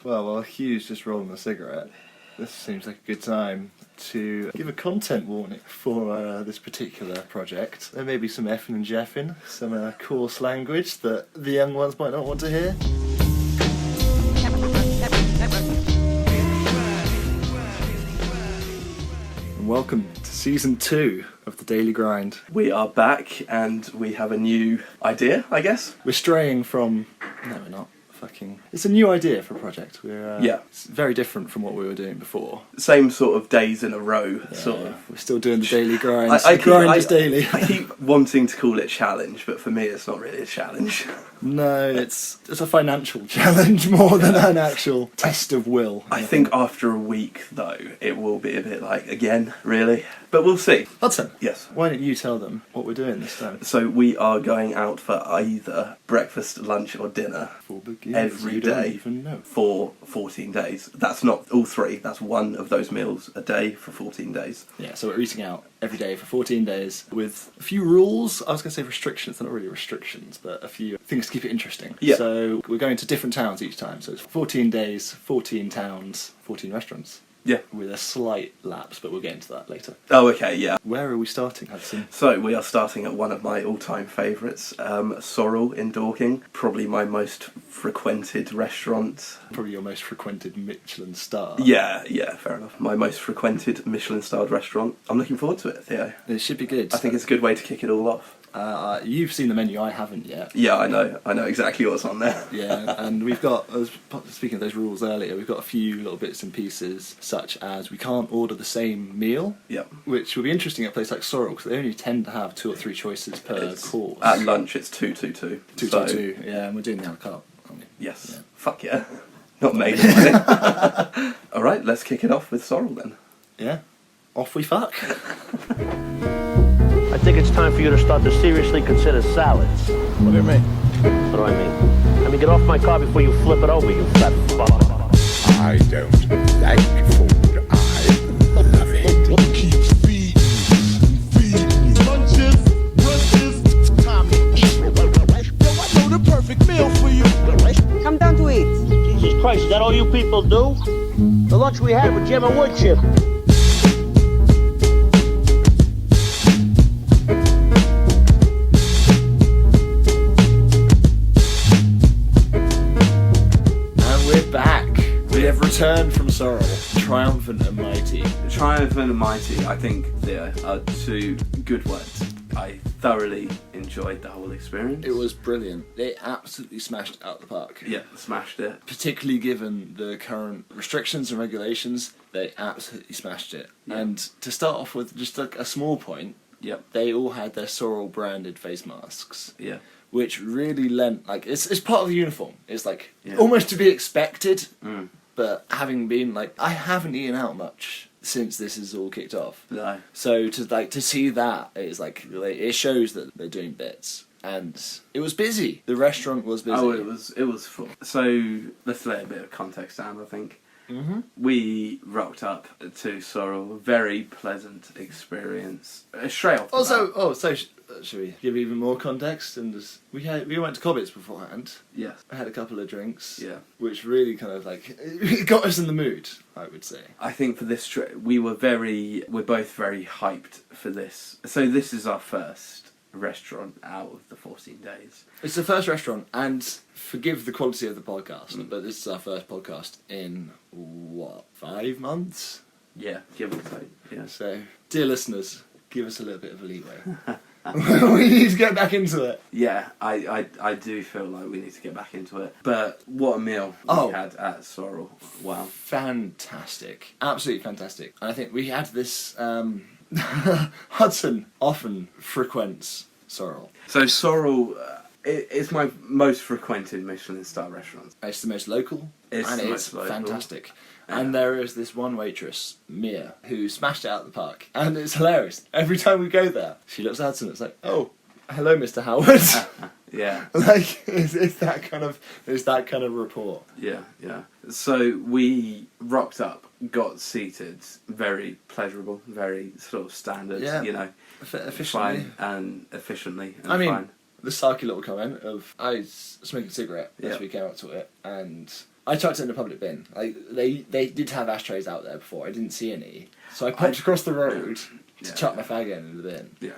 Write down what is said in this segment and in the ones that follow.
Well, while Hugh's just rolling a cigarette, this seems like a good time to give a content warning for this particular project. There may be some effing and jeffing, some coarse language that the young ones might not want to hear. And welcome to Season 2 of The Daily Grind. We are back and we have a new idea, I guess. We're straying from... No, we're not. It's a new idea for a project. It's very different from what we were doing before. Same sort of days in a row, sort of. We're still doing the daily grind. I daily. I keep wanting to call it challenge, but for me it's not really a challenge. No, it's a financial challenge more than an actual test of will. I think after a week, though, it will be a bit like, again, really? But we'll see. Hudson. Yes. Why don't you tell them what we're doing this time? So we are going out for either breakfast, lunch or dinner every day for 14 days. That's not all three, that's one of those meals a day for 14 days. Yeah, so we're eating out every day for 14 days with a few rules. I was going to say restrictions, they're not really restrictions, but a few things to keep it interesting. Yeah. So we're going to different towns each time, so it's 14 days, 14 towns, 14 restaurants. Yeah. With a slight lapse, but we'll get into that later. Oh, okay, yeah. Where are we starting, Hudson? So, we are starting at one of my all-time favourites, Sorrel in Dorking. Probably my most frequented restaurant. Probably your most frequented Michelin star. Yeah, fair enough. My most frequented Michelin-starred restaurant. I'm looking forward to it, Theo. It should be good. I think it's a good way to kick it all off. You've seen the menu, I haven't yet. Yeah, I know exactly what's on there. Yeah, and we've got, speaking of those rules earlier, we've got a few little bits and pieces, such as we can't order the same meal, which will be interesting at a place like Sorrel, because they only tend to have 2 or 3 choices per course. At lunch, it's 222. 222, yeah, and we're doing the a la carte, aren't we? Yes, yeah. Fuck yeah. Not made of money. Alright, let's kick it off with Sorrel then. Yeah, off we fuck. I think it's time for you to start to seriously consider salads. What do you mean? What do I mean? I mean, get off my car before you flip it over, you fat fuck. I don't like food. I love it. Keep feeding. Lunches, time to eat. Yo, I know the perfect meal for you. Come down to eat. Jesus Christ, is that all you people do? The lunch we had with Jim and Woodchip. Returned from Sorrel, triumphant and mighty. Triumphant and mighty, I think, there are 2 good words. I thoroughly enjoyed the whole experience. It was brilliant. They absolutely smashed it out the park. Yeah, smashed it. Particularly given the current restrictions and regulations, they absolutely smashed it. Yeah. And to start off with, just like a small point, they all had their Sorrel branded face masks. Yeah. Which really lent, like, it's part of the uniform. It's like, almost to be expected. Mm. But having been like, I haven't eaten out much since this is all kicked off. No. So to see that is like, it shows that they're doing bits, and it was busy. The restaurant was busy. Oh, it was full. So let's lay a bit of context down. I think. Mm-hmm. We rocked up to Sorrel. Very pleasant experience. Straight off. So should we give even more context? And just, we went to Cobbett's beforehand. Yes. I had a couple of drinks. Yeah. Which really kind of like it got us in the mood, I would say. I think for this trip, we're both very hyped for this. So this is our first restaurant out of the 14 days. It's the first restaurant, and forgive the quality of the podcast, but this is our first podcast in, 5 months? Yeah, give or take, yeah. So, dear listeners, give us a little bit of a leeway. We need to get back into it. Yeah, I do feel like we need to get back into it. But what a meal we had at Sorrel. Wow. Fantastic. Absolutely fantastic. And I think we had this... Hudson often frequents Sorrel. So Sorrel it's my most frequented Michelin star restaurant. It's the most local, it's fantastic. Yeah. And there is this one waitress, Mia, who smashed it out of the park. And it's hilarious. Every time we go there, she looks at us and it's like, oh, hello, Mr. Howard. Yeah. Like, it's that kind of report. Yeah. So we rocked up, got seated, very pleasurable, very sort of standard, efficiently. Efficiently and I mean, fine. The sarky little comment of, I was smoking a cigarette as we came up to it, and I chucked it in a public bin. Like they did have ashtrays out there before. I didn't see any, so I popped across the road to chuck my fag in the bin. Yeah.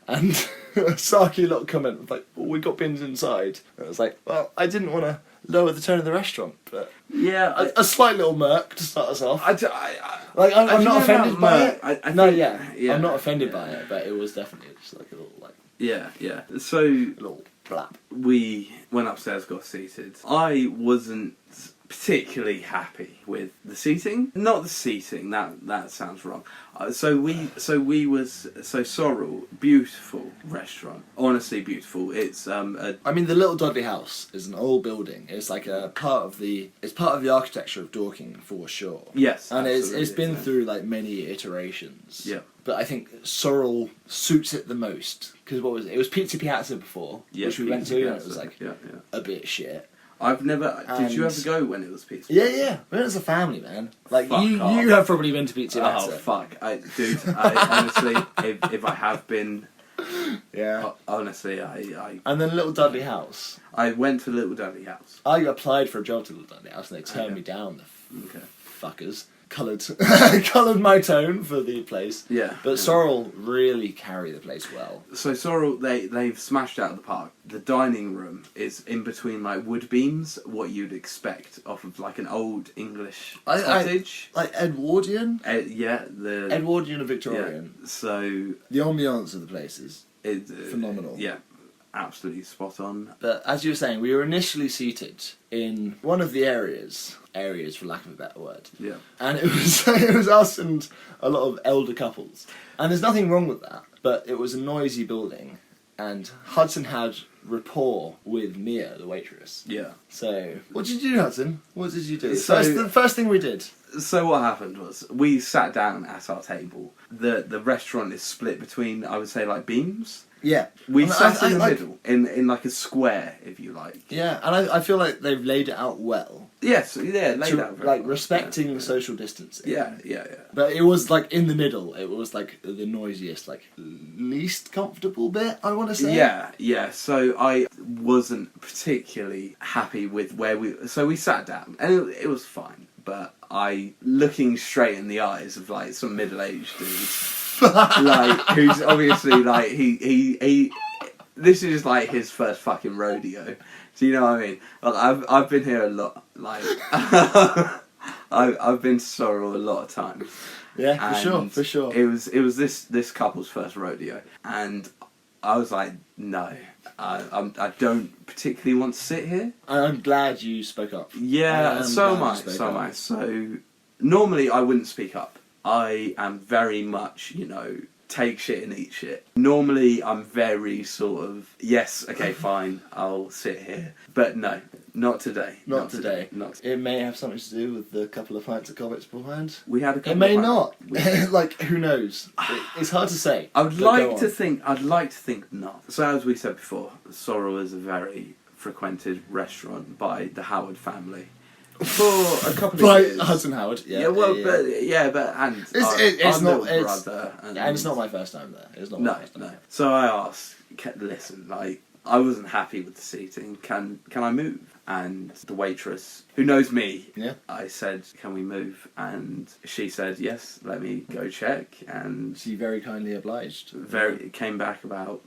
And a sarky little comment was like, "Oh, we got bins inside." And I was like, "Well, I didn't want to lower the tone of the restaurant, but Yeah. a slight little murk to start us off." I I'm not offended by it. I No, think- yeah, I'm not offended by it, but it was definitely just like a little like Yeah. So little blap. we went upstairs, got seated. I wasn't particularly happy with the seating. Not the seating. That sounds wrong. Sorrel, beautiful restaurant. Honestly, beautiful. It's I mean, the Little Dudley House is an old building. It's like it's part of the architecture of Dorking for sure. Yes, and it's absolutely, been yeah. through like many iterations. Yeah. But I think Sorrel suits it the most because what was it? It was Pizza Piazza before, which we went to, and it was like a bit shit. I've never. Did you And- ever go when it was pizza? Yeah. We went as a family, man. Like Fuck you off. have probably been to Pizza Piazza. Oh fuck, dude! Honestly, if I have been, Yeah. honestly, I And then Little Dudley House. went to Little Dudley House. I applied for a job to Little Dudley House, and they turned Okay. me down. The Okay. fuckers coloured my tone for the place. Yeah. But Sorrel really carry the place well. So Sorrel, they've smashed out of the park. The dining room is in between like wood beams, what you'd expect off of like an old English cottage. Like Edwardian? The Edwardian or Victorian. Yeah. So The ambiance of the place is it's phenomenal. Yeah, absolutely spot on. But as you were saying, we were initially seated in one of the areas for lack of a better word. Yeah. And it was us and a lot of elder couples. And there's nothing wrong with that, but it was a noisy building, and Hudson had rapport with Mia, the waitress. Yeah. So, what did you do, Hudson? What did you do? So- That's the first thing we did. So what happened was we sat down at our table. The restaurant is split between, I would say, like beams. Yeah. We And sat in the like- middle, in like a square, if you like. Yeah, and I feel like they've laid it out well. Yes, yeah, laid To, out very like, well. respecting social distancing. Yeah. But it was like in the middle. It was like the noisiest, like least comfortable bit, I want to say. Yeah. So I wasn't particularly happy with where so we sat down, and it was fine. But looking straight in the eyes of like some middle-aged dude, like who's obviously like he. This is like his first fucking rodeo. Do you know what I mean? Like, I've been here a lot. Like I've been to Sorrel a lot of times. Yeah, And for sure. It was this couple's first rodeo, and I was like, no, I don't particularly want to sit here. I'm glad you spoke up. Yeah, so am glad I. you spoke So am up. I. So normally I wouldn't speak up. I am very much, take shit and eat shit. Normally I'm very sort of, yes, okay, fine, I'll sit here. But no, not today. Not today. Not It may have something to do with the couple of pints of Cobbitts beforehand. We had a couple It may of not. We- Like, who knows? It's hard to say. I would but like go to on. think. I'd like to think not. So as we said before, Sorrel is a very frequented restaurant by the Howard family for a couple of By years. Hudson Howard, yeah. but and it's our not. little It's, brother, and it's not my first time there. It's not my no, first time. no. So I asked, listen, like I wasn't happy with the seating. Can I move? And the waitress, who knows me, Yeah. I said, can we move? And she said, yes, let me go check. And She very kindly obliged. it came back about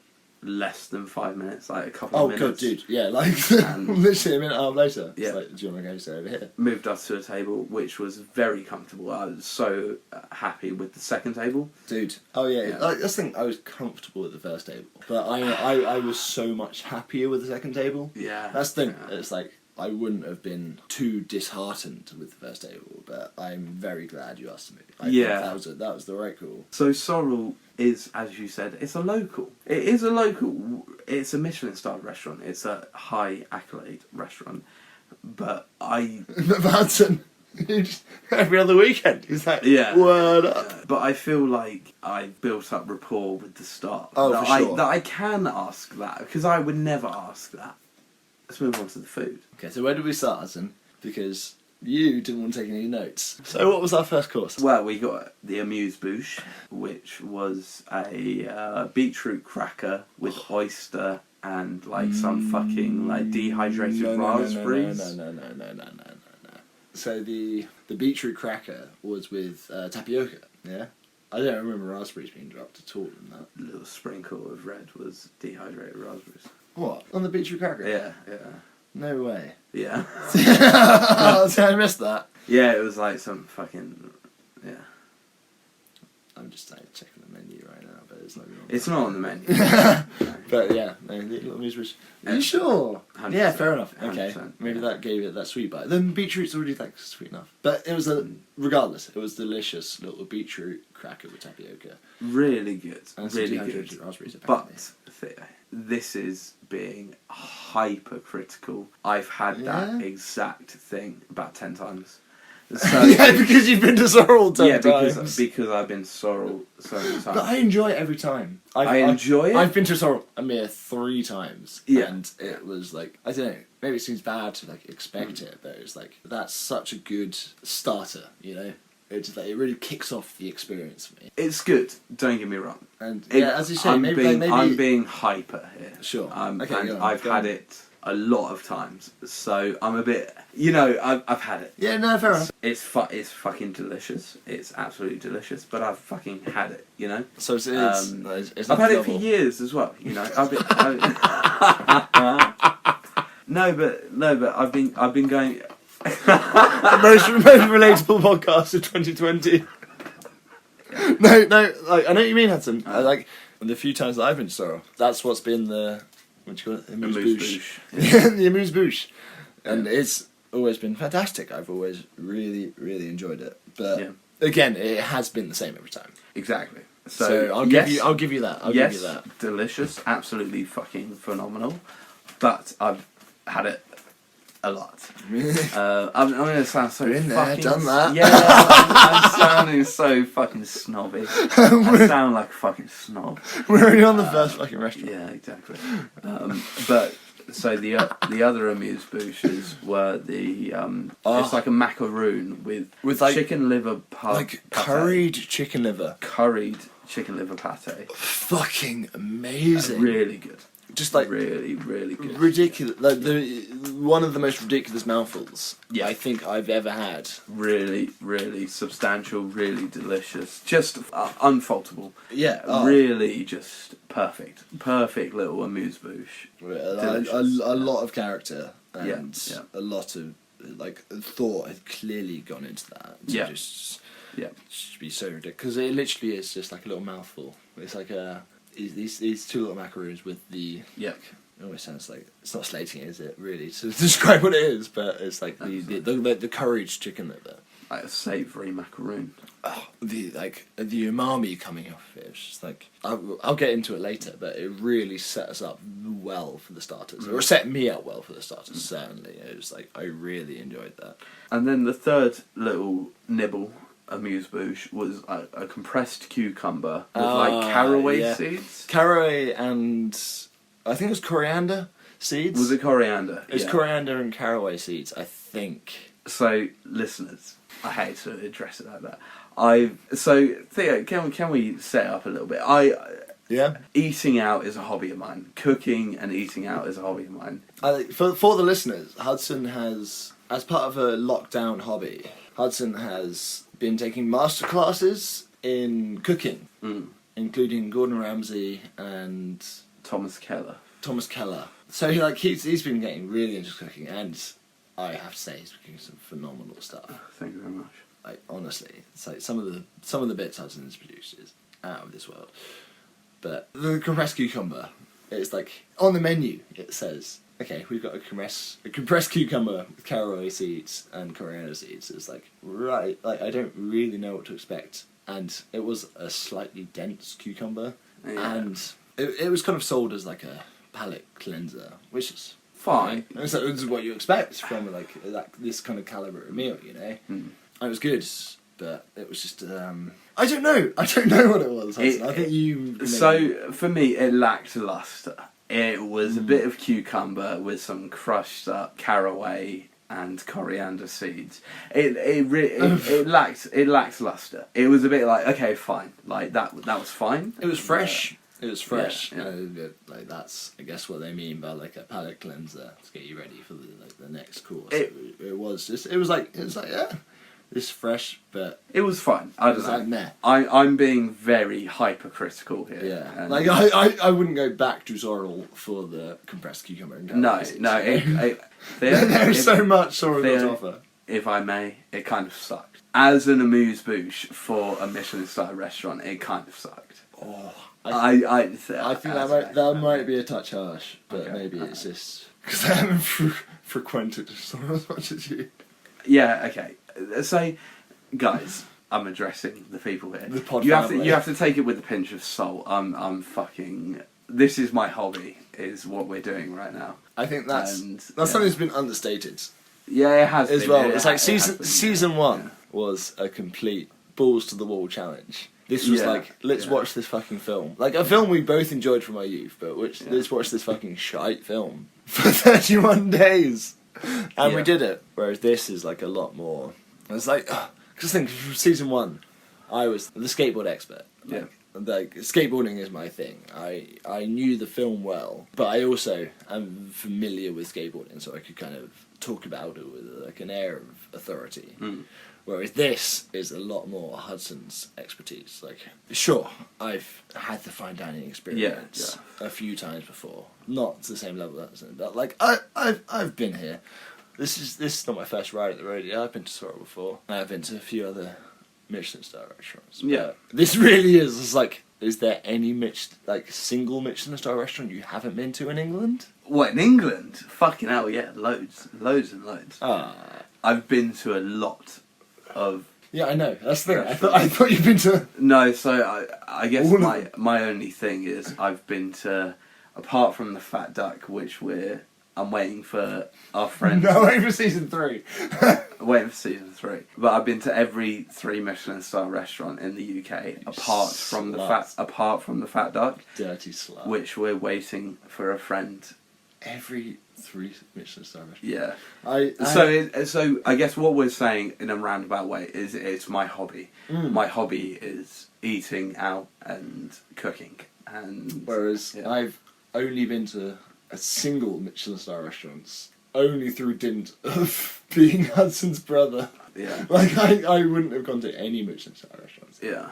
less than 5 minutes, like a couple Oh of minutes. god, dude, yeah, like And- literally a minute and a half later. Yeah. It's like, do you want to go sit over here? Moved us to a table which was very comfortable. I was so happy with the second table. Dude, oh yeah, Yeah. Like, that's the thing, I was comfortable at the first table, but I was so much happier with the second table. Yeah. That's the thing, Yeah. it's like, I wouldn't have been too disheartened with the first table, but I'm very glad you asked me. I think Yeah. that was the right call. So Sorrel is, as you said, it's a local. It is a local. It's a Michelin-starred restaurant. It's a high accolade restaurant. But Hudson, every other weekend, he's like, Yeah. word up. But I feel like I built up rapport with the staff. Oh, that for sure. that I can ask that, because I would never ask that. Let's move on to the food. Okay, so where did we start, Hudson? Because you didn't want to take any notes. So what was our first course? Well, we got the amuse-bouche, which was a beetroot cracker with oyster and like some fucking like dehydrated raspberries. No. So the beetroot cracker was with tapioca. Yeah. I don't remember raspberries being dropped at all in that. A little sprinkle of red was dehydrated raspberries. What? On the beetroot cracker? Yeah. No way. Yeah. So I missed that. Yeah, it was like some fucking... Yeah. I'm just checking the menu right now, but it's not going on. It's not on the menu. No. But yeah, no, the little amuse. Are you sure? 100%. Yeah, fair enough. Okay, 100%, maybe yeah. that gave it that sweet bite. Then beetroot's already like sweet enough. But it was regardless, it was delicious little beetroot cracker with tapioca. Really good. And some Really dehydrated good. raspberries, But, apparently. Theo, this is being hypercritical. I've had that Yeah? exact thing about 10 times. So, yeah, because you've been to Sorrel 10 times. because I've been Sorrel so many times. But I enjoy it every time. I enjoy it? I've been to Sorrel a mere 3 times. Yeah. And it was like, I don't know, maybe it seems bad to like expect it, but it's like, that's such a good starter, you know? It's like, it really kicks off the experience for me. It's good, don't get me wrong. And yeah, as you say, I'm maybe being hyper here. Sure. And go on, I've go had on. it a lot of times, so I'm a bit, I've had it. Yeah, no, fair enough. It's fucking delicious. It's absolutely delicious, but I've fucking had it, you know. So it's I've had it for years as well, you know. No, but I've been going. the most relatable podcast of 2020. No, like I know what you mean, Hudson. Like the few times that I've been to Sorrel, that's what's been the what do you call it? The amuse-bouche. The amuse-bouche, and it's always been fantastic. I've always really, really enjoyed it. But again, it has been the same every time. Exactly. So I'll give you that. I'll give you that. Delicious, absolutely fucking phenomenal. But I've had it a lot. I'm going to sound so Been there, fucking... done that. Yeah, I'm sounding so fucking snobby. I sound like a fucking snob. We're only on the first fucking restaurant. Yeah, exactly. But so the other amuse-bouches were the it's like a macaroon with like chicken liver pate. Curried chicken liver. Curried chicken liver pate. Fucking amazing. Really good. Just like really, really good. ridiculous. Like one of the most ridiculous mouthfuls I think I've ever had. Really, really substantial. Really delicious. Just unfaultable. Yeah. Really, just perfect. Perfect little amuse-bouche. A lot of character and Yeah. a lot of like thought had clearly gone into that. To just be so ridiculous because it literally is just like a little mouthful. It's like these 2 little macaroons with the it always sounds like it's not slating it, is it really to describe what it is, but it's like the curried chicken liver, like a savoury macaroon. the umami coming off of it. It's just like I'll get into it later, but it really set us up well for the starters, or set me up well for the starters. Certainly, it was like I really enjoyed that. And then the third little nibble amuse-bouche was a compressed cucumber with like caraway seeds. Caraway and I think it was coriander seeds. Was it coriander? It was coriander and caraway seeds, I think. So, listeners, I hate to address it like that. Theo, can we set up a little bit? Eating out is a hobby of mine. Cooking and eating out is a hobby of mine. For the listeners, Hudson has, as part of a lockdown hobby, Hudson has been taking masterclasses in cooking, including Gordon Ramsay and Thomas Keller. So he's been getting really into cooking, and I have to say he's cooking some phenomenal stuff. Thank you very much. Like honestly, it's like some of the bits Hudson has produced is out of this world. But the compressed cucumber, it's like on the menu it says, okay, we've got a compressed cucumber with caraway seeds and coriander seeds. It's like, right, like I don't really know what to expect. And it was a slightly dense cucumber, and it was kind of sold as like a palate cleanser, which is fine. And so this is what you expect from like this kind of caliber of meal, you know. And it was good, but it was just I don't know what it was. I think you. So for me, it lacked luster. It was a bit of cucumber with some crushed up caraway and coriander seeds. It lacked luster. It was a bit like, okay, fine, like that was fine. It was fresh. It was fresh. Yeah, Like that's, I guess, what they mean by like a palate cleanser to get you ready for the next course. It was like yeah, it's fresh, but it was fine. I it don't was know. like meh. I'm being very hypercritical here. Yeah, and like I wouldn't go back to Sorrel for the compressed cucumber and no. Theo, Theo, there's so much Sorrel got to Theo, offer. if I may, it kind of sucked. As an amuse-bouche for a Michelin-star restaurant, it kind of sucked. Oh, I think that might be a touch harsh, but Okay, maybe okay. it's just because I haven't frequented Sorrel as much as you. Yeah, okay. So, guys, I'm addressing the people here. The pod you family. have to take it with a pinch of salt. I'm fucking. This is my hobby. Is what we're doing right now. I think that's And, something that's been understated Yeah, it has as been. well. It It's ha- like it has been, season one was a complete balls to the wall challenge. This was Yeah, like, let's yeah. watch this fucking film. Like a film we both enjoyed from our youth, but Yeah. let's watch this fucking shite film for 31 days. And we Yeah. did it. Whereas this is like a lot more. It's like, because think from season one, I was the skateboard expert. Yeah. Like skateboarding is my thing. I knew the film well, but I also am familiar with skateboarding, so I could kind of talk about it with like an air of authority. Mm. Whereas this is a lot more Hudson's expertise. Like, sure, I've had the fine dining experience a few times before, not to the same level as Hudson, but like I've been here. This is not my first ride at the rodeo. I've been to Sorrel before. I've been to a few other Michelin star restaurants. Yeah. But this really is. It's like, is there any single Michelin star restaurant you haven't been to in England? What, in England? Fucking hell, yeah, loads and loads. Ah. I've been to a lot of. Yeah, I know. That's the thing. Yeah, I thought you'd been to. No, so I guess All of my only thing is I've been to, apart from the Fat Duck, which I'm waiting for our friends. No, over season 3. Waiting for season 3. But I've been to every 3 Michelin star restaurant in the UK apart from the Fat Duck, Dirty slut. which we're waiting for a friend. Every 3 Michelin star restaurants. Yeah. So I guess what we're saying in a roundabout way is it's my hobby. My hobby is eating out and cooking. And Whereas yeah. I've only been to a single Michelin star restaurant, only through dint of being Hudson's brother. Yeah. Like I wouldn't have gone to any Michelin star restaurants. Yeah.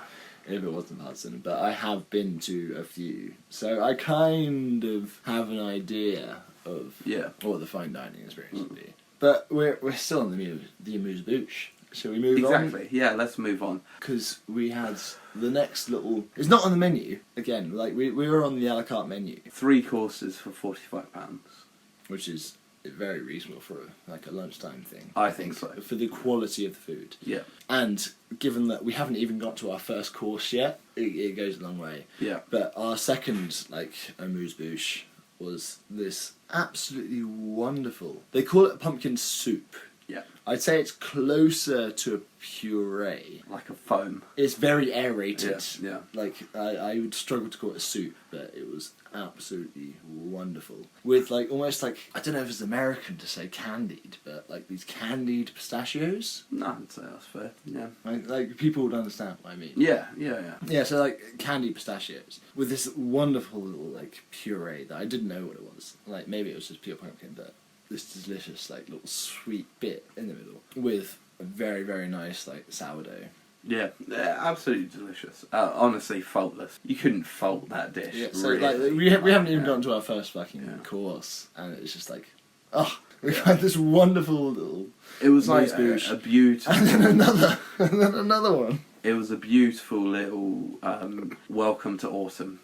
If it wasn't Hudson, but I have been to a few, so I kind of have an idea of what the fine dining experience would be. But we're still on the amuse-bouche. Shall we move on? Exactly. Yeah. Let's move on. Because we had the next little. It's not on the menu again. Like we were on the a la carte menu, 3 courses for £45. which is very reasonable for a lunchtime thing. I think so. For the quality of the food. Yeah. And given that we haven't even got to our first course yet, it goes a long way. Yeah. But our second, amuse-bouche was this absolutely wonderful. They call it pumpkin soup. Yeah. I'd say it's closer to a puree. Like a foam. It's very aerated. Yeah. Like, I would struggle to call it a soup, but it was absolutely wonderful. With, almost I don't know if it's American to say candied, but, these candied pistachios. No, I'd say that's fair. Yeah. People would understand what I mean. Yeah. Yeah, so, candied pistachios. With this wonderful little, puree that I didn't know what it was. Maybe it was just pure pumpkin, but this delicious, little sweet bit in the middle. With a very, very nice, sourdough. Yeah, they're absolutely delicious. Honestly, faultless. You couldn't fault that dish. Yeah, so really. we haven't even gotten to our first fucking course, and it's just we've had this wonderful little. It was amuse-bouche. a beautiful. And then another one. It was a beautiful little welcome to autumn.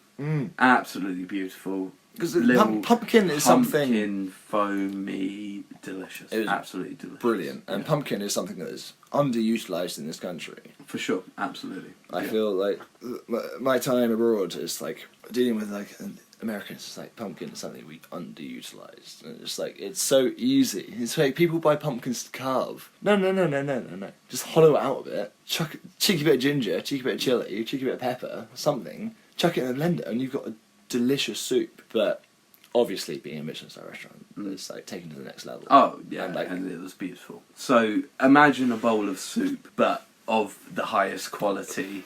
Absolutely beautiful. Because Little pumpkin is something pumpkin foamy, delicious. It was Absolutely delicious. brilliant, and Yeah. pumpkin is something that is underutilized in this country. For sure, absolutely. I feel like my time abroad is dealing with Americans. It's pumpkin is something we underutilized, and it's it's so easy. It's people buy pumpkins to carve. No. Just hollow it out a bit. Chuck cheeky bit of ginger, cheeky bit of chili, cheeky bit of pepper, something. Chuck it in a blender, and you've got a delicious soup. But obviously, being a Michelin star restaurant, it's taken to the next level. Oh yeah, and it was beautiful. So imagine a bowl of soup, but of the highest quality,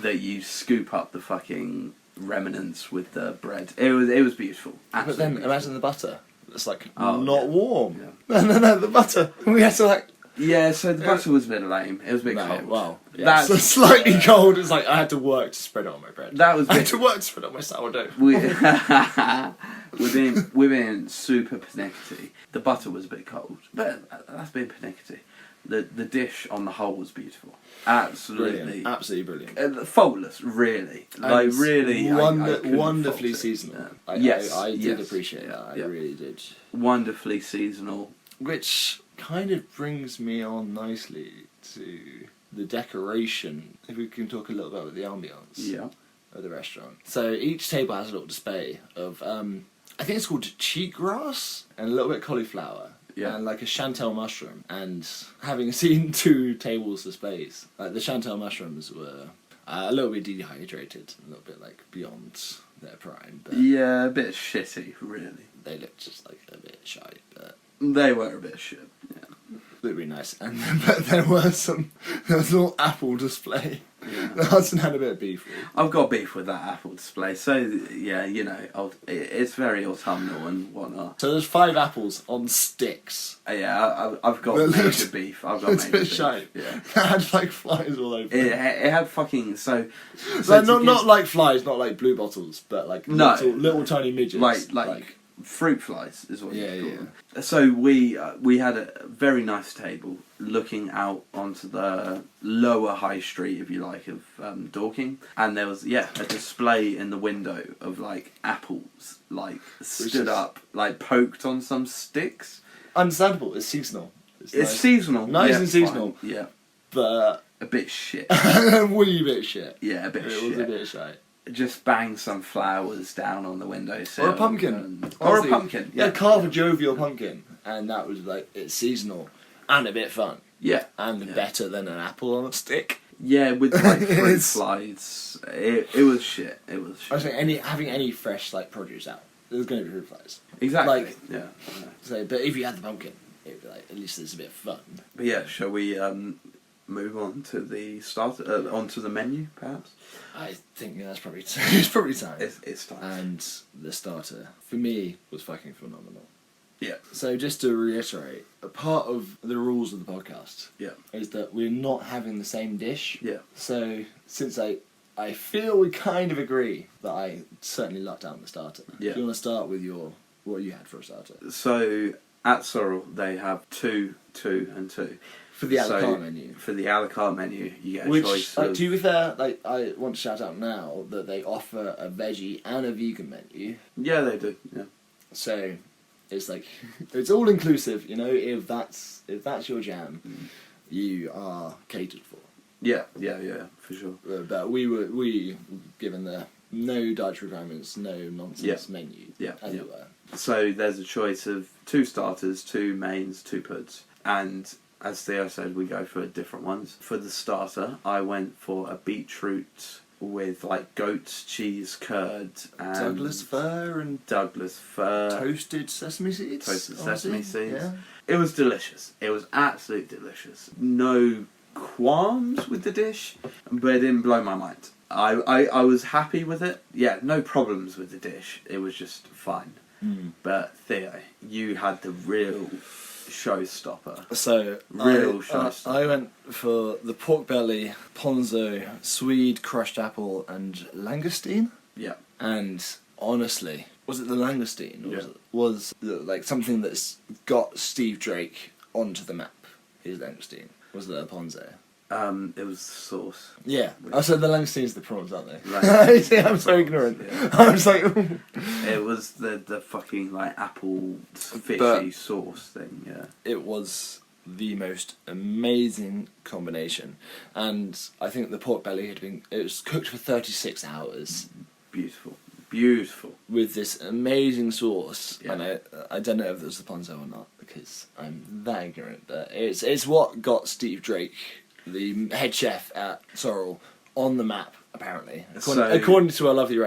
that you scoop up the fucking remnants with the bread. It was beautiful. But Absolutely then beautiful. imagine the butter. It's like Oh, not yeah. warm. Yeah. No, the butter. We had to like. Yeah, so the butter was a bit lame. It was a bit No, cold. well, yeah, That's so slightly cold. It's like I had to work to spread it on my bread. That was I bit- had to work to spread it on my sourdough. We're being super pernickety. The butter was a bit cold, but that's being pernickety. The dish on the whole was beautiful. Absolutely. Brilliant. Absolutely brilliant. Faultless, really. Like, And really. I couldn't wonderfully fault it. seasonal. Yeah. Yes, I did yes. appreciate that. Yeah. I really did. Wonderfully seasonal. Which kind of brings me on nicely to the decoration. If we can talk a little bit about the ambience of the restaurant. So each table has a little display of, I think it's called cheatgrass and a little bit of cauliflower. Yeah. And like a chantel mushroom. And having seen 2 tables displays, like the chantel mushrooms were a little bit dehydrated, a little bit like beyond their prime. But Yeah, a bit shitty, really. they looked just like a bit shy, but They were a bit shit. Yeah. really nice. And but there was a little apple display. Yeah. The husband had a bit of beef with. I've got beef with that apple display. So yeah, you know, it's very autumnal and whatnot. So there's 5 apples on sticks. Yeah, I've got Well, major it's- beef. I've got It's major a bit beef. shy. Yeah. That had like flies all over. It had fucking so Like, to not give- like flies, not like blue bottles, but like No. little tiny midgets. like fruit flies is what Yeah, you call yeah. them. So we had a very nice table looking out onto the lower high street, if you like, of Dorking, and there was a display in the window of like apples, like stood is- up, like poked on some sticks. Understandable. It's seasonal. It's nice. seasonal, Nice yeah, and seasonal. fine, yeah, But a bit shit. a wee bit shit. Yeah, a bit It shit. was a bit shy. Just bang some flowers down on the windowsill. Or a pumpkin. Or a Honestly, pumpkin. Yeah, carve a jovial pumpkin, and that was like it's seasonal and a bit fun Yeah. and Yeah. better than an apple on a stick. Yeah, with like fruit It's- flies. It was shit. It was I shit. think having any fresh like produce out, there's going to be fruit flies. Exactly. like- yeah. So, but if you had the pumpkin, it'd be like at least there's a bit of fun. But yeah, shall we move on to the onto the menu, perhaps? I think that's probably it's probably time. It's time. And the starter for me was fucking phenomenal. Yeah. So just to reiterate, a part of the rules of the podcast Yeah. is that we're not having the same dish. Yeah. So since I feel we kind of agree that I certainly lucked out on the starter. Yeah. Do you want to start with what you had for a starter? So at Sorrel they have 2, 2, and 2. For the a la So, carte menu. For the a la carte menu, you get a Which, choice like, of... to be fair, like I want to shout out now that they offer a veggie and a vegan menu. Yeah, they do. Yeah. So it's like it's all inclusive, you know. If that's your jam, you are catered for. Yeah, for sure. But we given the no dietary requirements, no nonsense menu. Yeah, as yeah. it were. So there's a choice of 2 starters, 2 mains, 2 puds. And as Theo said, we go for different ones. For the starter, I went for a beetroot with like goat cheese curd and Douglas fir and Douglas fir. toasted sesame seeds. Toasted honestly. sesame seeds. Yeah. It was delicious. It was absolutely delicious. No qualms with the dish, but it didn't blow my mind. I was happy with it. Yeah, no problems with the dish. It was just fine. But Theo, you had the real showstopper. So Real showstopper. I went for the pork belly, ponzo, swede, crushed apple, and langoustine. Yeah. And honestly, was it the langoustine? Or Yeah. was like something that's got Steve Drake onto the map? His langoustine. Was it a ponzo? It was the sauce. Yeah. Oh, so the langoustine's the prawns, aren't they? Right. See, I'm so ignorant. Yeah. I was like, It was the fucking like apple fishy But- sauce thing. Yeah. it was the most amazing combination, and I think the pork belly it was cooked for 36 hours Beautiful. Beautiful. with this amazing sauce, Yeah. and I don't know if it was the ponzo or not because I'm that ignorant, but it's what got Steve Drake, the head chef at Sorrel, on the map apparently, according to a lovely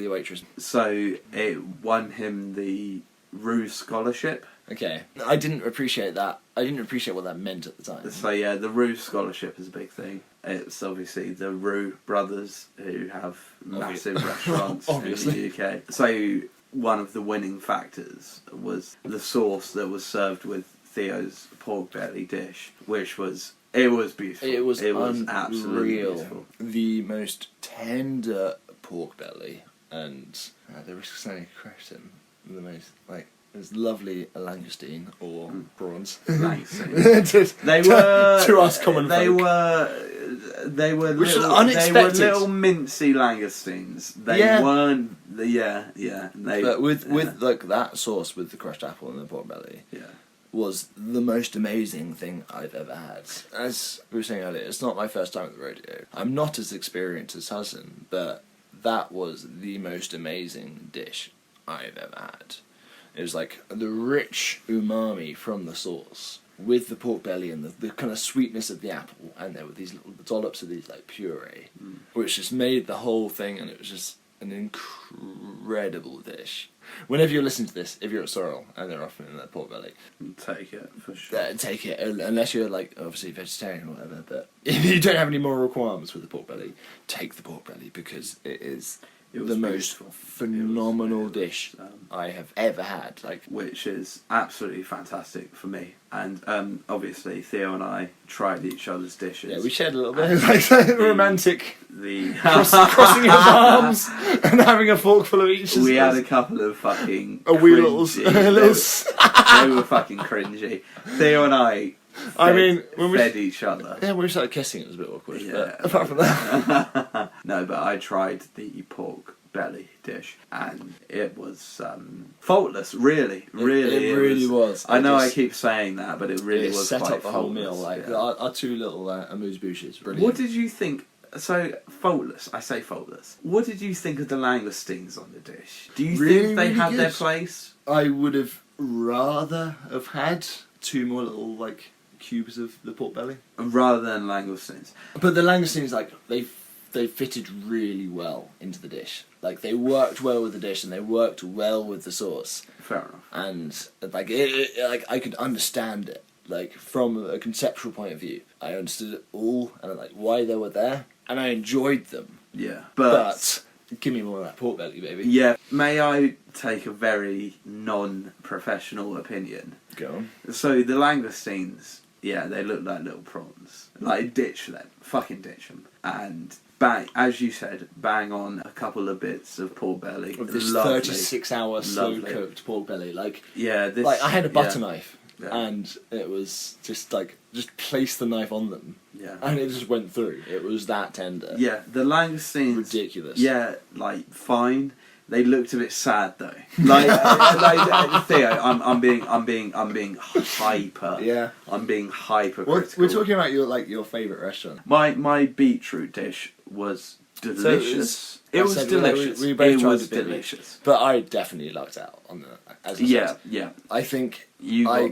waitress. So it won him the Roux Scholarship Okay. I didn't appreciate that. I didn't appreciate what that meant at the time. So yeah, the Roux scholarship is a big thing. It's obviously the Roux brothers who have massive restaurants in the UK. So one of the winning factors was the sauce that was served with Theo's pork belly dish, which was beautiful. It was absolutely unreal. beautiful. The most tender pork belly, and the risk of sounding Christian, the most like as lovely a langoustine or prawns. Langoustine. They were to us common They folk. They were Which was little, unexpected. They were little mincy langoustines. They weren't. But with like that sauce with the crushed apple and the pork belly. Yeah. Was the most amazing thing I've ever had. As we were saying earlier, it's not my first time at the rodeo. I'm not as experienced as Hudson, but that was the most amazing dish I've ever had. It was like the rich umami from the sauce with the pork belly and the kind of sweetness of the apple, and there were these little dollops of these like puree, which just made the whole thing, and it was just an incredible dish. Whenever you're listening to this, if you're at Sorrel and they're offering that pork belly, take it for sure. Take it, unless you're like obviously vegetarian or whatever. But if you don't have any more requirements with the pork belly, take the pork belly because it is the most phenomenal dish I have ever had. Like, which is absolutely fantastic for me. And obviously Theo and I tried each other's dishes. Yeah, we shared a little bit like romantic. The crossing his arms and having a fork full of each. We had a couple of fucking a wee little. They were fucking cringy. Theo and I fed each other. Yeah, when we started kissing, it was a bit awkward. Yeah. But apart from that, no. But I tried the pork belly dish, and it was faultless. Really, it really was. I know I keep saying that, but it really was set quite up the whole faultless. meal. Like yeah. our two little amuse-bouches. Brilliant. What did you think? So faultless. I say faultless. What did you think of the langoustines on the dish? Do you think they had their place? I would have rather have had two more little like cubes of the pork belly rather than langoustines. But the langoustines, like they fitted really well into the dish. Like they worked well with the dish and they worked well with the sauce. Fair enough. And like like I could understand it. Like from a conceptual point of view, I understood it all and like why they were there, and I enjoyed them. Yeah, but give me more of that pork belly, baby. Yeah. May I take a very non-professional opinion? Go on. So the langoustines, yeah, they look like little prawns. Like ditch them, fucking ditch them, and bang, as you said, bang on a couple of bits of pork belly. Of this lovely, 36-hour slow-cooked pork belly, like yeah, this, like I had a butter knife. Yeah. And it was just place the knife on them. Yeah. And it just went through. It was that tender. Yeah, the langoustines. Ridiculous. Yeah, like fine. They looked a bit sad though. Like Theo, I'm being hyper. Yeah. I'm being hypercritical. We're talking about your favourite restaurant. My beetroot dish was delicious. It was delicious. We both tried was a bit, delicious. but I definitely lucked out on the. As I said. Yeah. I think I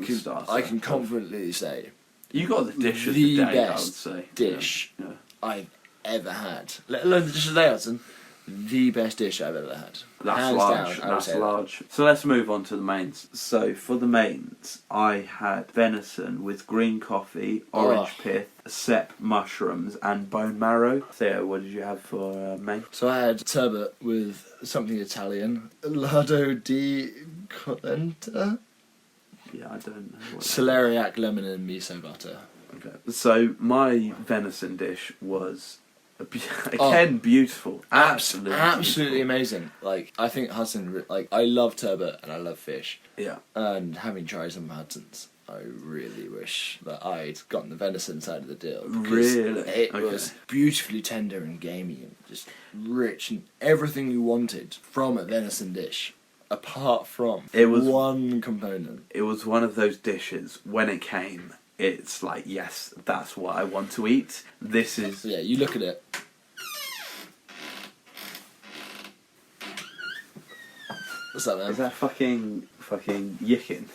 can confidently say you got the dish of the the day. I would best say dish Yeah. I've ever had. Let alone the dish of the day, Hudson. The best dish I've ever had. That's Hands large. down, I would That's say large. So let's move on to the mains. So for the mains, I had venison with green coffee, orange pith, sep mushrooms, and bone marrow. Theo, what did you have for main? So I had turbot with something Italian, lardo di polenta, Yeah, I don't know. What celeriac, lemon, and miso butter. Okay. So my venison dish was again beautiful, absolutely beautiful. Amazing. Like I think Hudson, like I love turbot and I love fish. Yeah. And having tried some Hudson's, I really wish that I'd gotten the venison side of the deal. Really? It was beautifully tender and gamey and just rich and everything you wanted from a venison dish. Apart from one component. It was one of those dishes when it came. It's like, yes, that's what I want to eat. This is... Yeah, you look at it. What's that, man? Is that fucking yicking?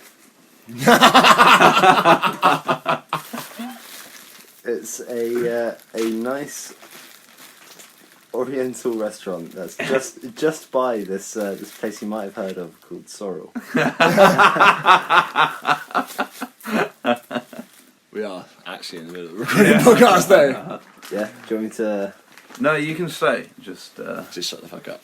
It's a nice Oriental restaurant that's just by this this place you might have heard of called Sorrel. We are actually in the middle of a recording podcast though. Yeah, do you want me to No, you can stay. Just Just shut the fuck up.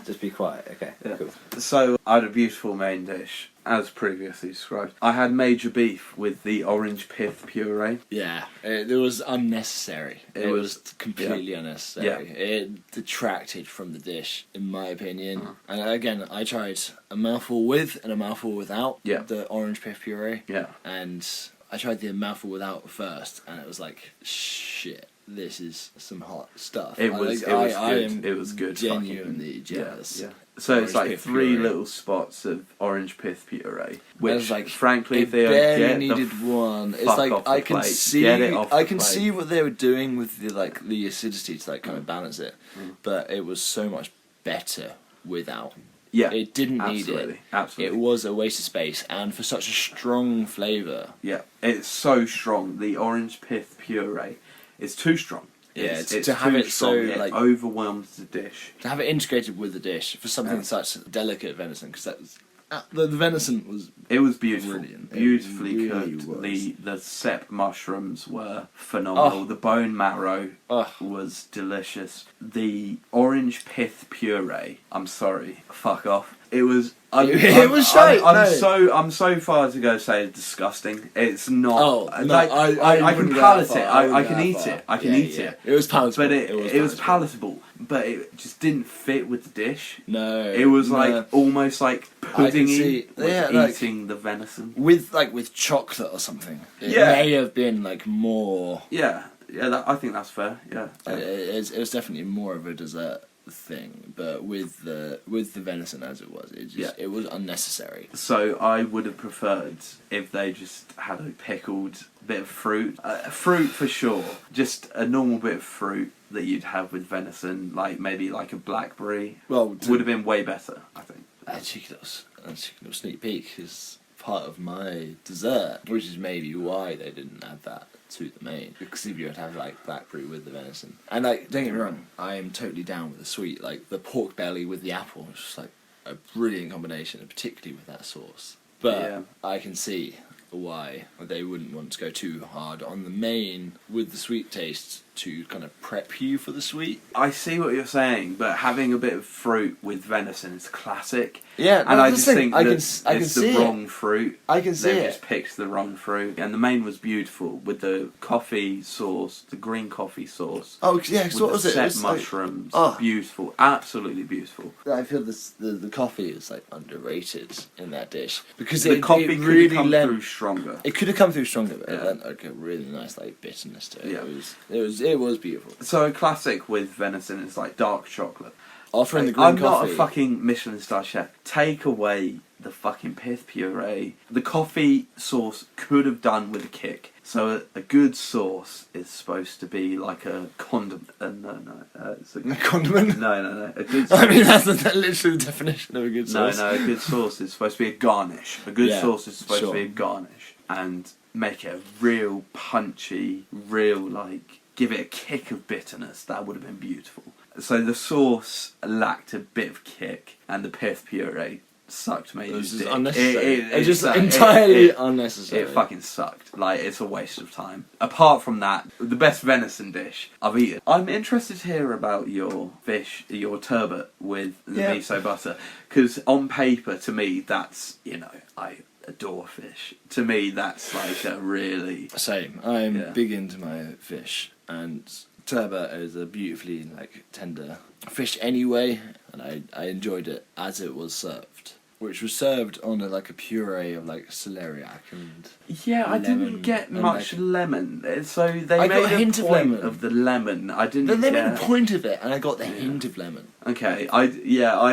just be quiet? Okay, Yeah. cool. So I had a beautiful main dish, as previously described. I had major beef with the orange pith puree. Yeah, it was unnecessary. It It was- was completely unnecessary. It detracted from the dish, in my opinion. And again, I tried a mouthful with and a mouthful without the orange pith puree. Yeah. And I tried the mouthful without first, and it was like, shit, this is some hot stuff. It was good. I am It was good. genuinely jealous. Yeah. So it's Orange like pith 3 puree. little spots of orange pith puree, Which, which, like, frankly, it they barely get needed the one. It's fuck like off the I can plate. see, Get it off I the can plate. see what they were doing with the acidity to like kind of balance it, but it was so much better without. Yeah, It didn't need absolutely, it. absolutely. It was a waste of space, and for such a strong flavour. Yeah, it's so strong. The orange pith puree is too strong. Yeah, it's to have too it so, strong. like- it overwhelms the dish. To have it integrated with the dish for something such delicate venison, because that was the venison was It was beautiful, Brilliant. It beautifully really cooked. was. The sep mushrooms were phenomenal. Oh. The bone marrow Oh. was delicious. The orange pith puree. I'm sorry, fuck off. It was. It was shite, no. I'm so far to go say it's disgusting. It's not. Oh, no, like, I can wouldn't go palate that it. far. I I wouldn't can go eat that far. it. I can Yeah, eat yeah. it. It was palatable. But it was palatable. But it just didn't fit with the dish. No, It was no. like almost like puddingy see- with yeah, like- eating the venison. with chocolate or something. It Yeah. may have been like more. Yeah, I think that's fair. Yeah. It was definitely more of a dessert thing, but with the venison as it was, it was unnecessary. So I would have preferred if they just had a pickled bit of fruit. Fruit for sure. Just a normal bit of fruit that you'd have with venison, like maybe like a blackberry. Well, Would have been way better, I think. a cheeky little sneak peek is part of my dessert, which is maybe why they didn't add that to the main, because if you would have like blackberry with the venison, and like don't get me wrong, I am totally down with the sweet, like the pork belly with the apple, it's just like a brilliant combination, and particularly with that sauce. But Yeah. I can see why they wouldn't want to go too hard on the main with the sweet taste to kind of prep you for the sweet. I see what you're saying, but having a bit of fruit with venison is classic. Yeah, and no, I that's just the think thing. that I can it's see the it. wrong fruit. I can see They've it. just picked the wrong fruit, and the main was beautiful with the coffee sauce, the green coffee sauce. Oh yeah, so what with was the it? It set was like- mushrooms, Oh. beautiful, absolutely beautiful. I feel the coffee is like underrated in that dish because The coffee it could really have come lent. through stronger. It could have come through stronger, but Yeah. it lent like a really nice like bitterness to it. Yeah. It was beautiful. So a classic with venison is like dark chocolate. Offering the Like, green I'm coffee. not a fucking Michelin star chef. Take away the fucking pith puree. The coffee sauce could have done with a kick. So a good sauce is supposed to be like a condiment. It's a condiment. no. A good sauce. I mean that's literally the definition of a good sauce. No, a good sauce is supposed to be a garnish. A good Yeah, sauce is supposed sure. to be a garnish. And make it a real punchy, real like, give it a kick of bitterness. That would have been beautiful. So the sauce lacked a bit of kick, and the pith puree sucked me. It was just unnecessary. It Just sucked. entirely unnecessary. It fucking sucked. Like, it's a waste of time. Apart from that, the best venison dish I've eaten. I'm interested to hear about your fish, your turbot with the Yeah. miso butter. Because on paper, to me, that's, I adore fish. To me, that's like a really... Same. I'm Yeah. big into my fish, and turbot is a beautifully like tender fish anyway, and I enjoyed it as it was served, which was served on a puree of like celeriac and Yeah, I didn't lemon get and, much like- lemon. So they I made got a hint of point lemon. of the lemon. I didn't they made get... a point of it, and I got the hint of lemon. Okay, I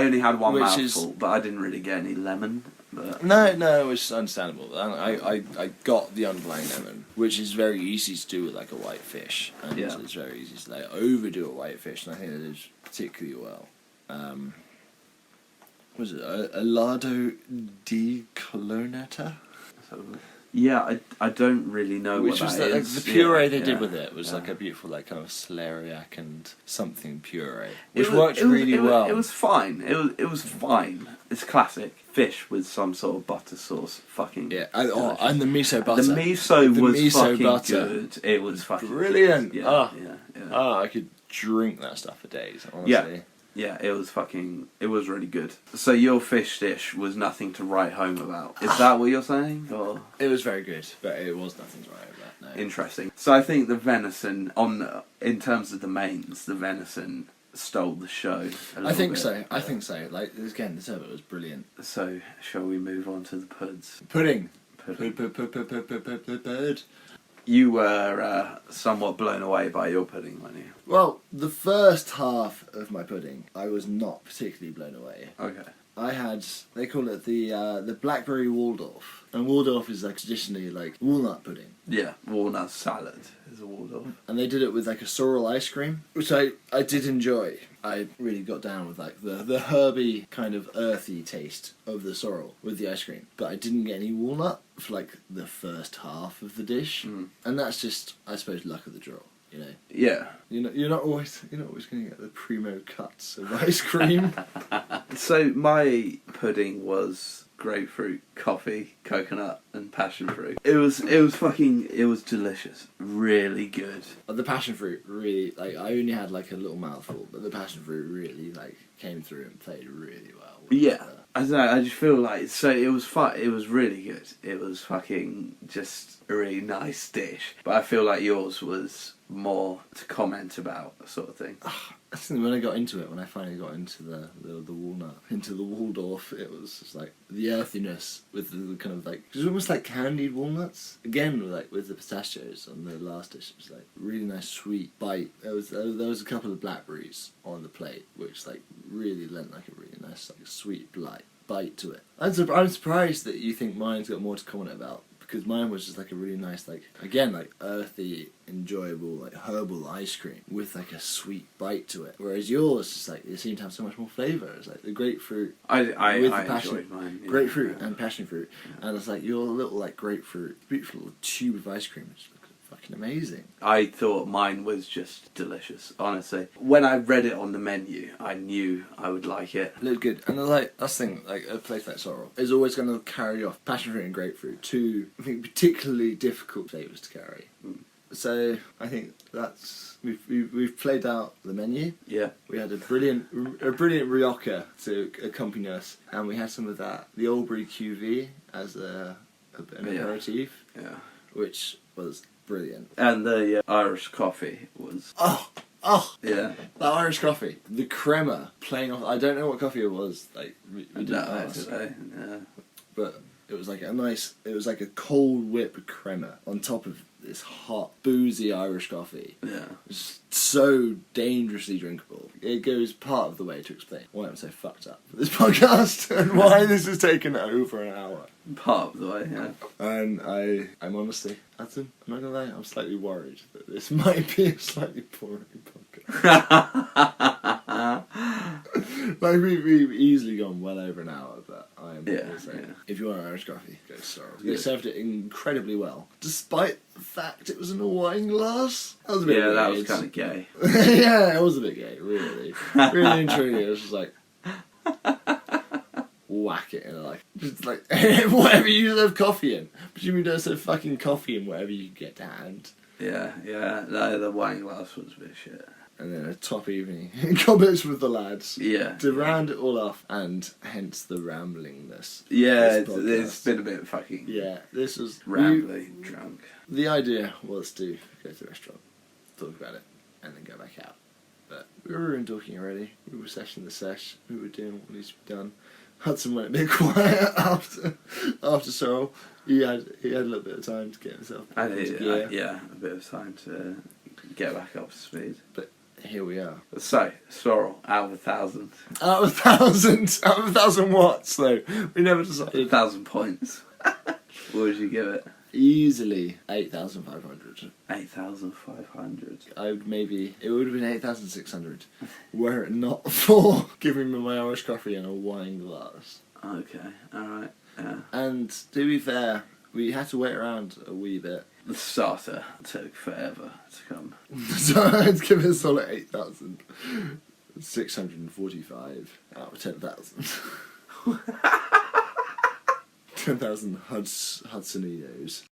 only had one Which is- mouthful, but I didn't really get any lemon. But No, which is understandable. I got the underlying lemon, which is very easy to do with like a white fish, and Yeah. it's very easy to like overdo a white fish, and I think it did particularly well. Was it Alado di Colonetta? so, Yeah, I don't really know Which what was that the, is. the puree Yeah, they did yeah, with it was yeah. like a beautiful like kind of celeriac and something puree, It which was- worked it was- really it was- well. It was fine. It was fine. It's classic fish with some sort of butter sauce. Fucking yeah, and the miso butter. The miso The was miso fucking butter. good. It was fucking Brilliant. Good. Ah. Yeah. I could drink that stuff for days. Honestly. Yeah, it was really good. So your fish dish was nothing to write home about. Is that what you're saying? Or It was very good, but it was nothing to write about. No. interesting. So I think the venison in terms of the mains, the venison stole the show. I think so. I think so. Like again, the turbot was brilliant. So shall we move on to the puds? Pudding. Pudding. Pud. You were somewhat blown away by your pudding, weren't you? Well, the first half of my pudding, I was not particularly blown away. Okay. I had, they call it the blackberry Waldorf, and Waldorf is like traditionally like walnut pudding, Yeah, walnut salad is a Waldorf. and they did it with like a sorrel ice cream, which I did enjoy. I really got down with like the herby kind of earthy taste of the sorrel with the ice cream, but I didn't get any walnut for like the first half of the dish, and that's just, I suppose, luck of the draw. You know, Yeah. you're not always going to get the primo cuts of ice cream. So my pudding was grapefruit, coffee, coconut, and passion fruit. It was delicious. Really good. The passion fruit really, like, I only had like a little mouthful, but the passion fruit really like came through and played really well. Yeah. I don't know, I just feel like, so it was it was really good. It was fucking just a really nice dish. But I feel like yours was more to comment about, sort of thing. I think when I got into it, when I finally got into the walnut, into the Waldorf, it was just like the earthiness with the kind of like, it was almost like candied walnuts. Again, like with the pistachios on the last dish, it was like really nice sweet bite. There was a couple of blackberries on the plate, which like really lent like a really nice like sweet bite to it. I'm surprised that you think mine's got more to comment about, because mine was just like a really nice, like, again, like earthy, enjoyable, like herbal ice cream with like a sweet bite to it. Whereas yours just like, it seemed to have so much more flavour. It's like the grapefruit I with the enjoyed mine. Yeah. grapefruit and passion fruit, and it's like your little like grapefruit, beautiful little tube of ice cream. It's fucking amazing. I thought mine was just delicious, honestly. When I read it on the menu, I knew I would like it. It looked good, and like that's the thing, like a place like Sorrel is always going to carry off passion fruit and grapefruit, two I think particularly difficult flavours to carry. So I think that's we've played out the menu. Yeah. We had a brilliant rioja to accompany us, and we had some of that the Albury QV as an aperitif, which was brilliant. And the Irish coffee was... Oh, yeah. that Irish coffee, the crema playing off. I don't know what coffee it was. Like we didn't ask, Yeah. but it was like it was like a cold whip crema on top of this hot boozy Irish coffee. Yeah. It's so dangerously drinkable. It goes part of the way to explain why I'm so fucked up for this podcast and why this has taken over an hour. Part of the way, yeah. And I'm honestly, Adam, I'm not gonna lie, I'm slightly worried that this might be a slightly boring podcast. Like we've easily gone well over an hour, but I'm gonna say, if you want Irish coffee, go to Sorrel. They served it incredibly well, despite the fact it was in a wine glass. That was a bit weird. That was kind of gay. Yeah, it was a bit gay, really. Really and truly, it was just like whack it in, like just like whatever you serve coffee in. But you don't serve fucking coffee in whatever you get to hand. Yeah. No, the wine glass was a bit shit. And then a top evening goblets with the lads. Yeah. To round it all off, and hence the ramblingness. Yeah, This it's been a bit fucking... Yeah, this was rambly, drunk. The idea was to go to the restaurant, talk about it, and then go back out. But we were in talking already. We were seshing the sesh. We were doing what needs to be done. Hudson went a bit quiet after Sorrel. He had a little bit of time to get himself back into gear. Yeah, a bit of time to get back up to speed. But here we are. So, Sorrel, out of 1,000. Out of 1,000 watts, though. We never decided. 1,000 points. What would you give it? Easily 8,500. 8,500. It would have been 8,600 were it not for giving me my Irish coffee in a wine glass. Okay, alright, yeah. And to be fair, We had to wait around a wee bit. The starter took forever to come. So I'd give it a solid 8,645 out of 10,000. 10,000 Hudsoninos.